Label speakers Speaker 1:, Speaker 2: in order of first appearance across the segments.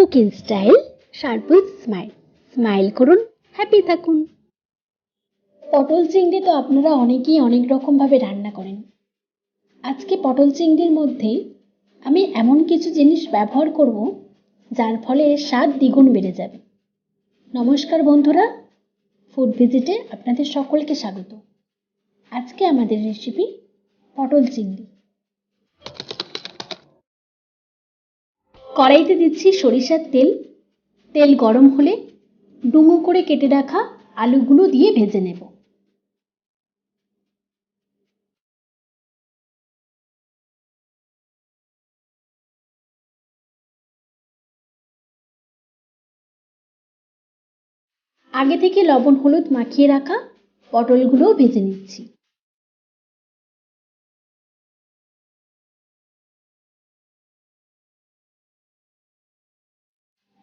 Speaker 1: Cooking style শারপুল smile. Smile করুন, happy থাকুন। পটল চিংড়ি তো আপনারা অনেকেই অনেক রকমভাবে রান্না করেন। আজকে পটল চিংড়ির মধ্যে আমি এমন কিছু জিনিস ব্যবহার করব যার ফলে এর স্বাদ দ্বিগুণ বেড়ে যাবে। নমস্কার বন্ধুরা, ফুড ভিজিটে আপনাদের সকলকে স্বাগত। আজকে আমাদের রেসিপি পটল চিংড়ি। কড়াইতে দিচ্ছি সরিষার তেল। তেল গরম হলে ডুমো করে কেটে রাখা আলুগুলো দিয়ে ভেজে নেব। আগে থেকে লবণ হলুদ মাখিয়ে রাখা পটলগুলোও ভেজে নিচ্ছি।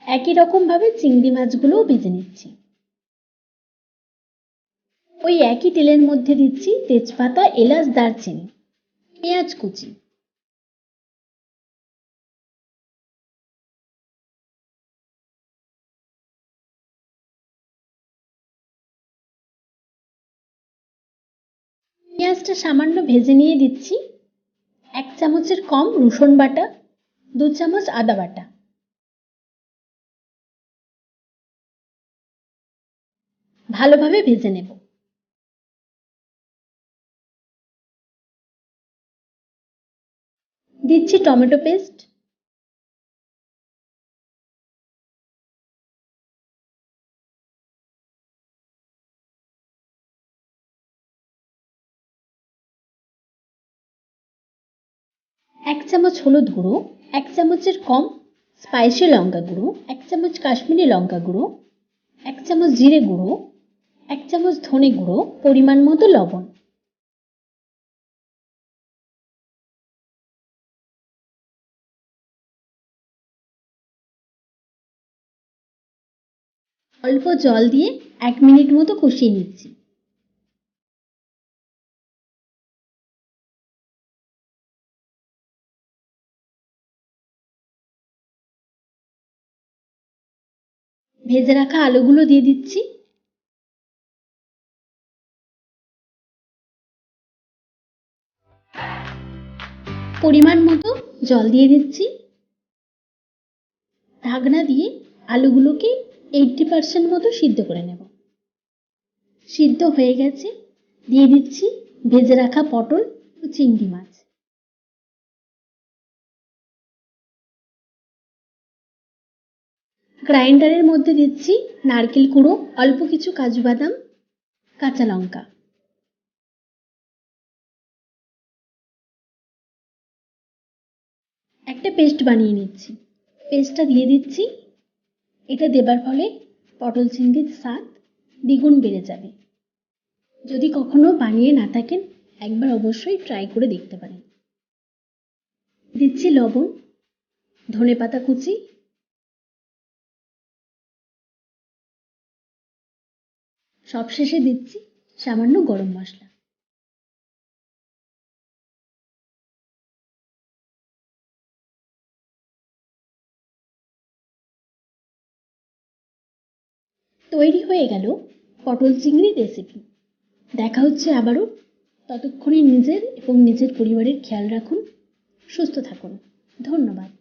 Speaker 1: একই রকমভাবে চিংড়ি মাছগুলোও ভেজে নিচ্ছি। ওই একই তেলের মধ্যে দিচ্ছি তেজপাতা, এলাচ, দারচিনি, পেঁয়াজ কুচি, পেঁয়াজটা সামান্য ভেজে নিয়ে দিচ্ছি 1 চামচের কম রসুন বাটা, 2 চামচ আদা বাটা। ভালোভাবে ভেজে নেব। দিচ্ছি টমেটো পেস্ট, এক চামচ হলুদ গুঁড়ো, 1 চামচের কম স্পাইসি লঙ্কা গুঁড়ো, 1 চামচ কাশ্মীরি লঙ্কা গুঁড়ো, 1 চামচ জিরে গুঁড়ো, 1 চামচ ধনে গুঁড়ো, পরিমাণ মতো লবণ। অল্প জল দিয়ে 1 মিনিট মতো কষিয়ে নিচ্ছি। ভেজে রাখা আলুগুলো দিয়ে দিচ্ছি। পরিমাণ মতো জল দিয়ে দিচ্ছি। ঢাকনা দিয়ে আলুগুলোকে 80% মতো সিদ্ধ করে নেব। সিদ্ধ হয়ে গেছে, দিয়ে দিচ্ছি ভেজে রাখা পটল ও চিংড়ি মাছ। গ্রাইন্ডারের মধ্যে দিচ্ছি নারকেল কুঁড়ো, অল্প কিছু কাজু বাদাম, কাঁচা লঙ্কা। একটা পেস্ট বানিয়ে নিচ্ছি। পেস্টটা দিয়ে দিচ্ছি। এটা দেবার ফলে পটল চিংড়ির স্বাদ দ্বিগুণ বেড়ে যাবে। যদি কখনো বানিয়ে না থাকেন, একবার অবশ্যই ট্রাই করে দেখতে পারেন। দিচ্ছি লবণ, ধনেপাতা কুচি, সবশেষে দিচ্ছি সামান্য গরম মশলা। তৈরি হয়ে গেল পটল চিংড়ির রেসিপি। দেখা হচ্ছে আবারও। ততক্ষণে নিজের এবং নিজের পরিবারের খেয়াল রাখুন, সুস্থ থাকুন। ধন্যবাদ।